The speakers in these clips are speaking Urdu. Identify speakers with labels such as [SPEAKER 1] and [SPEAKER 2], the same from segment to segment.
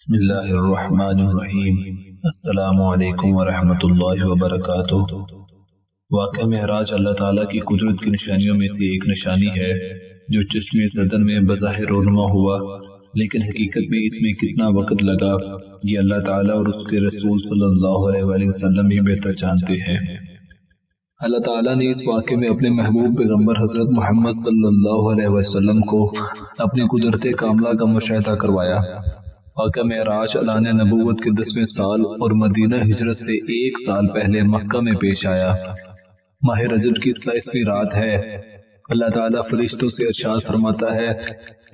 [SPEAKER 1] بسم اللہ الرحمن الرحیم۔ السلام علیکم ورحمۃ اللہ وبرکاتہ۔ واقعہ معراج اللہ تعالیٰ کی قدرت کی نشانیوں میں سے ایک نشانی ہے جو چشم زدن میں بظاہر رونما ہوا، لیکن حقیقت میں اس میں کتنا وقت لگا یہ اللہ تعالیٰ اور اس کے رسول صلی اللہ علیہ وآلہ وسلم ہی بہتر جانتے ہیں۔ اللہ تعالیٰ نے اس واقعے میں اپنے محبوب پیغمبر حضرت محمد صلی اللہ علیہ وسلم کو اپنی قدرت کاملہ کا مشاہدہ کروایا۔ واقعہ معراج اعلان نبوت کے 10ویں سال اور مدینہ ہجرت سے 1 سال پہلے مکہ میں پیش آیا۔ ماہ رجب کی 27ویں رات ہے۔ اللہ تعالیٰ فرشتوں سے ارشاد فرماتا ہے،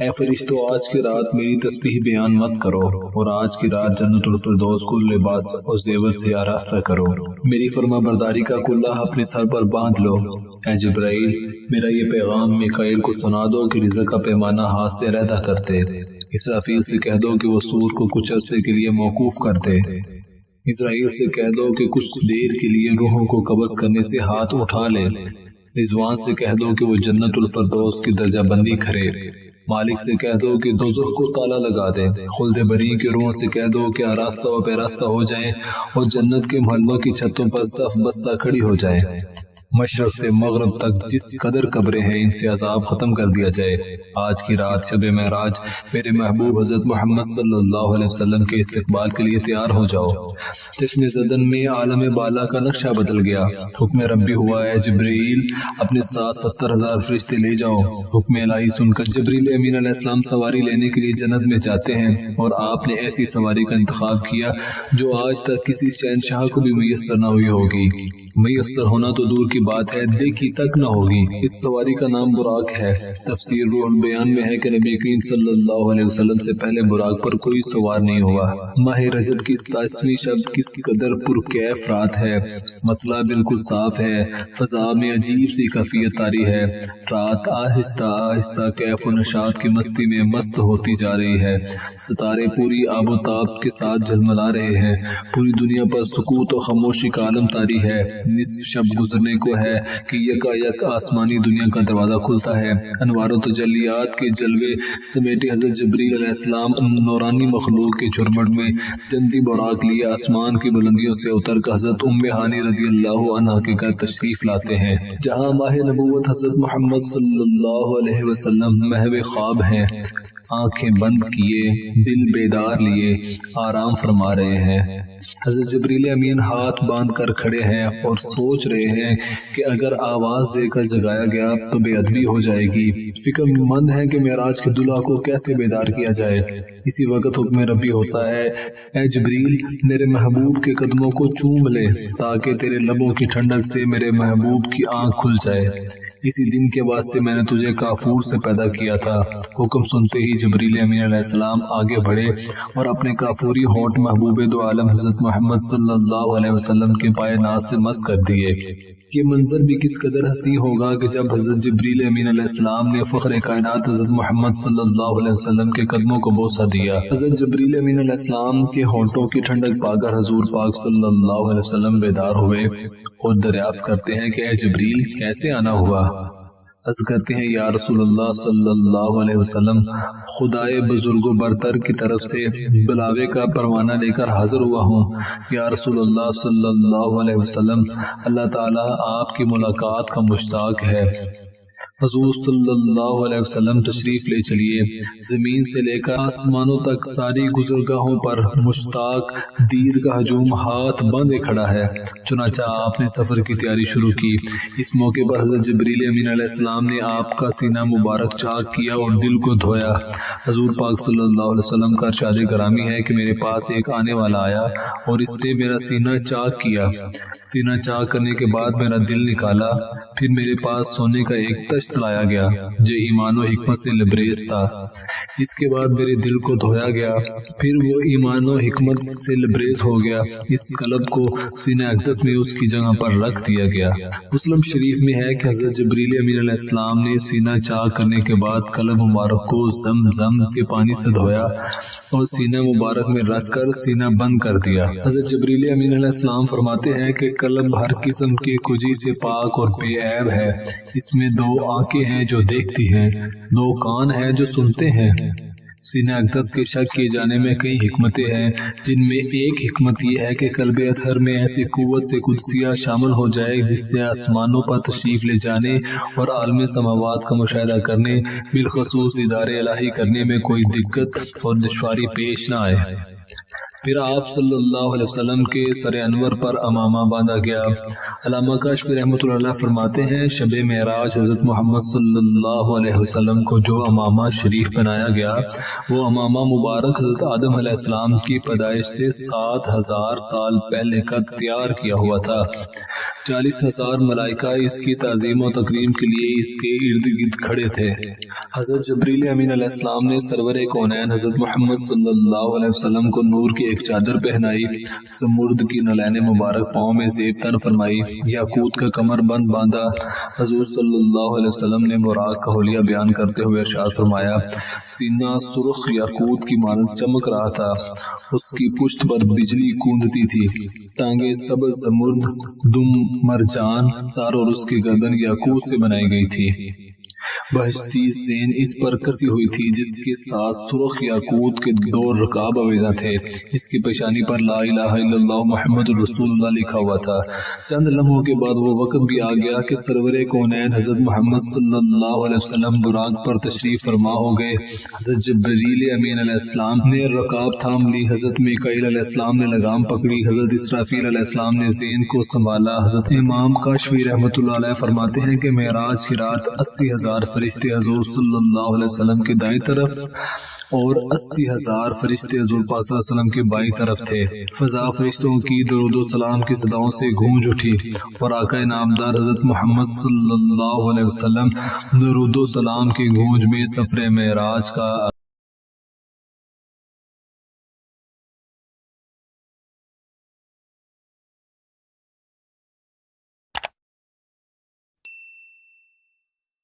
[SPEAKER 1] اے فرشتوں، آج کی رات میری تسبیح بیان مت کرو اور آج کی رات جنت الفردوس کو لباس اور زیور سے آراستہ کرو۔ میری فرما برداری کا کلہ اپنے سر پر باندھ لو۔ اے جبرائیل، میرا یہ پیغام میکائیل کو سنا دو کہ رزق کا پیمانہ ہاتھ سے علیحدہ کرتے۔ اسرافیل سے کہہ دو کہ وہ سور کو کچھ عرصے کے لیے موقوف کر دے۔ اسرائیل سے کہہ دو کہ کچھ دیر کے لیے روحوں کو قبض کرنے سے ہاتھ اٹھا لے۔ رضوان سے کہہ دو کہ وہ جنت الفردوس کی درجہ بندی کرے۔ مالک سے کہہ دو کہ دوزخ کو تالا لگا دے۔ خلد بری کے روحوں سے کہہ دو کہ آراستہ و پیراستہ ہو جائیں اور جنت کے محلوں کی چھتوں پر صف بستہ کھڑی ہو جائے۔ مشرق سے مغرب تک جس قدر قبریں ہیں ان سے عذاب ختم کر دیا جائے۔ آج کی رات شب معراج میرے محبوب حضرت محمد صلی اللہ علیہ وسلم کے استقبال کے لیے تیار ہو جاؤ۔ چشم زدن میں عالم بالا کا نقشہ بدل گیا۔ حکم ربی ہوا، اے جبرائیل، اپنے ساتھ 70,000 فرشتے لے جاؤ۔ حکم الہی سن کر جبرائیل امین علیہ السلام سواری لینے کے لیے جنت میں جاتے ہیں، اور آپ نے ایسی سواری کا انتخاب کیا جو آج تک کسی شہنشاہ کو بھی میسر نہ ہوئی ہوگی۔ میسر ہونا تو دور کی بات ہے، دیکھی تک نہ ہوگی۔ اس سواری کا نام براق ہے۔ تفسیر روح البیان میں ہے کہ نبی کریم صلی اللہ علیہ وسلم سے پہلے براق پر کوئی سوار نہیں ہوا۔ ماہ رجب کی 27ویں شب کس قدر پرکیف رات ہے۔ مطلع بالکل صاف ہے، فضا میں عجیب سی کیفیت طاری ہے۔ رات آہستہ آہستہ کیف و نشاط کی مستی میں مست ہوتی جا رہی ہے۔ ستارے پوری آب و تاب کے ساتھ جھلملا رہے ہیں۔ پوری دنیا پر سکوت و خاموشی کا عالم طاری ہے۔ نصف شب گزرنے کو ہے کہ یکا یک آسمانی دنیا کا دروازہ کھلتا ہے۔ انوار و تجلیات کے جلوے سمیٹے حضرت جبرائیل علیہ السلام نورانی مخلوق کے جھرمٹ میں جنتی براق لیے آسمان کی بلندیوں سے اتر کر حضرت ام ہانی رضی اللہ عنہا کے گھر تشریف لاتے ہیں، جہاں ماہ نبوت حضرت محمد صلی اللہ علیہ وسلم محو خواب ہیں، آنکھیں بند کیے، دل بیدار لیے آرام فرما رہے ہیں۔ حضرت جبرائیل امین ہاتھ باندھ کر کھڑے ہیں اور سوچ رہے ہیں کہ اگر آواز دے کر جگایا گیا تو بے ادبی ہو جائے گی۔ فکر مند ہے کہ معراج کے دلہا کو کیسے بیدار کیا جائے۔ اسی وقت حکم ربی ہوتا ہے، اے جبرائیل، میرے محبوب کے قدموں کو چوم لے تاکہ تیرے لبوں کی ٹھنڈک سے میرے محبوب کی آنکھ کھل جائے۔ اسی دن کے واسطے میں نے تجھے کافور سے پیدا کیا تھا۔ حکم سنتے ہی جبرائیل امین علیہ السلام آگے بڑھے اور اپنے کافوری ہونٹ محبوب دو عالم حضرت محمد صلی اللہ علیہ وسلم کے پائے ناز سے مس کر دیے۔ یہ منظر بھی کس قدر حسین ہوگا کہ جب حضرت جبرائیل امین علیہ السلام نے فخر کائنات حضرت محمد صلی اللہ علیہ وسلم کے قدموں کو بوسہ دیا۔ حضرت جبرائیل امین علیہ السلام کے ہونٹوں کی ٹھنڈک پا کر حضور پاک صلی اللہ علیہ وسلم بیدار ہوئے اور دریافت کرتے ہیں کہ اے جبرائیل، کیسے آنا ہوا؟ عرض کرتے ہیں، یا رسول اللہ صلی اللہ علیہ وسلم، خدائے بزرگ و برتر کی طرف سے بلاوے کا پروانہ لے کر حاضر ہوا ہوں۔ یا رسول اللہ صلی اللہ علیہ وسلم، اللہ تعالیٰ آپ کی ملاقات کا مشتاق ہے۔ حضور صلی اللہ علیہ وسلم تشریف لے چلیے۔ زمین سے لے کر آسمانوں تک ساری گزرگاہوں پر مشتاق دید کا ہجوم ہاتھ باندھے کھڑا ہے۔ چنانچہ آپ نے سفر کی تیاری شروع کی۔ اس موقع پر حضرت جبرائیل امین علیہ السلام نے آپ کا سینہ مبارک چاک کیا اور دل کو دھویا۔ حضور پاک صلی اللہ علیہ وسلم کا ارشاد گرامی ہے کہ میرے پاس ایک آنے والا آیا اور اس نے میرا سینہ چاک کیا۔ سینہ چاک کرنے کے بعد میرا دل نکالا، پھر میرے پاس سونے کا ایک تشت لایا گیا جو ایمان و حکمت سے لبریز تھا۔ اس کے بعد میرے دل کو دھویا گیا، پھر وہ ایمان و حکمت سے لبریز ہو گیا۔ اس قلب کو سینہ اقدس میں اس کی جگہ پر رکھ دیا گیا۔ مسلم شریف میں ہے کہ حضرت جبرائیل امین علیہ السلام نے سینہ چاک کرنے کے بعد قلب مبارک کو زمزم کے پانی سے دھویا اور سینہ مبارک میں رکھ کر سینہ بند کر دیا۔ حضرت جبرائیل امین علیہ السلام فرماتے ہیں کہ قلب ہر قسم کی کجی سے پاک اور بے عیب ہے۔ اس میں 2 آنکھیں ہیں جو دیکھتی ہیں، 2 کان ہیں جو سنتے ہیں، سینہ اقدس کے شک کیے جانے میں کئی حکمتیں ہیں، جن میں ایک حکمت یہ ہے کہ قلب اطہر میں ایسی قوت قدسیہ شامل ہو جائے جس سے آسمانوں پر تشریف لے جانے اور عالم سماوات کا مشاہدہ کرنے، بالخصوص دیدار الہی کرنے میں کوئی دقت اور دشواری پیش نہ آئے۔ پھر آپ صلی اللہ علیہ وسلم کے سر انور پر امامہ باندھا گیا۔ علامہ کاشفی رحمۃ اللہ علیہ فرماتے ہیں، شب معراج حضرت محمد صلی اللہ علیہ وسلم کو جو امامہ شریف بنایا گیا، وہ امامہ مبارک حضرت آدم علیہ السلام کی پیدائش سے 7000 سال پہلے کا تیار کیا ہوا تھا۔ 40,000 ملائکہ اس کی تعظیم و تکریم کے لیے اس کے ارد گرد کھڑے تھے۔ حضرت جبریل امین علیہ السلام نے سرور کونین حضرت محمد صلی اللہ علیہ وسلم کو نور کی ایک چادر پہنائی، زمرد کی نلین مبارک پاؤں میں زیب تن فرمائی، یاقوت کا کمر بند باندھا۔ حضور صلی اللہ علیہ وسلم نے براق کا حلیہ بیان کرتے ہوئے ارشاد فرمایا، سینہ سرخ یاقوت کی مانند چمک رہا تھا، اس کی پشت پر بجلی گونجتی تھی، ٹانگیں سبز زمرد، دم مرجان، سر اور اس کی گردن یاقوت سے بنائی گئی تھی۔ بہشتی زین اس پر کسی ہوئی تھی جس کے ساتھ سرخ یاقوت کے 2 رکاب آویزاں تھے۔ اس کی پیشانی پر لا الہ الا اللہ محمد رسول اللہ لکھا ہوا تھا۔ چند لمحوں کے بعد وہ وقت بھی آ گیا کہ سرور کونین حضرت محمد صلی اللہ علیہ وسلم براق پر تشریف فرما ہو گئے۔ حضرت جبریل امین علیہ السلام نے رکاب تھام لی، حضرت میکائیل علیہ السلام نے لگام پکڑی، حضرت اسرافیل علیہ السلام نے زین کو سنبھالا۔ حضرت امام کاشفی رحمۃ اللہ علیہ فرماتے ہیں کہ معراج کی رات 80,000 فرشتے حضور صلی اللہ علیہ وسلم کی دائیں طرف اور 80,000 فرشتے حضور پاک صلی اللہ علیہ وسلم کی بائیں طرف تھے۔ فضا فرشتوں کی درود و سلام کی صداؤں سے گونج اٹھی اور آقا نامدار حضرت محمد صلی اللہ علیہ وسلم درود و سلام کی گونج میں سفر معراج کا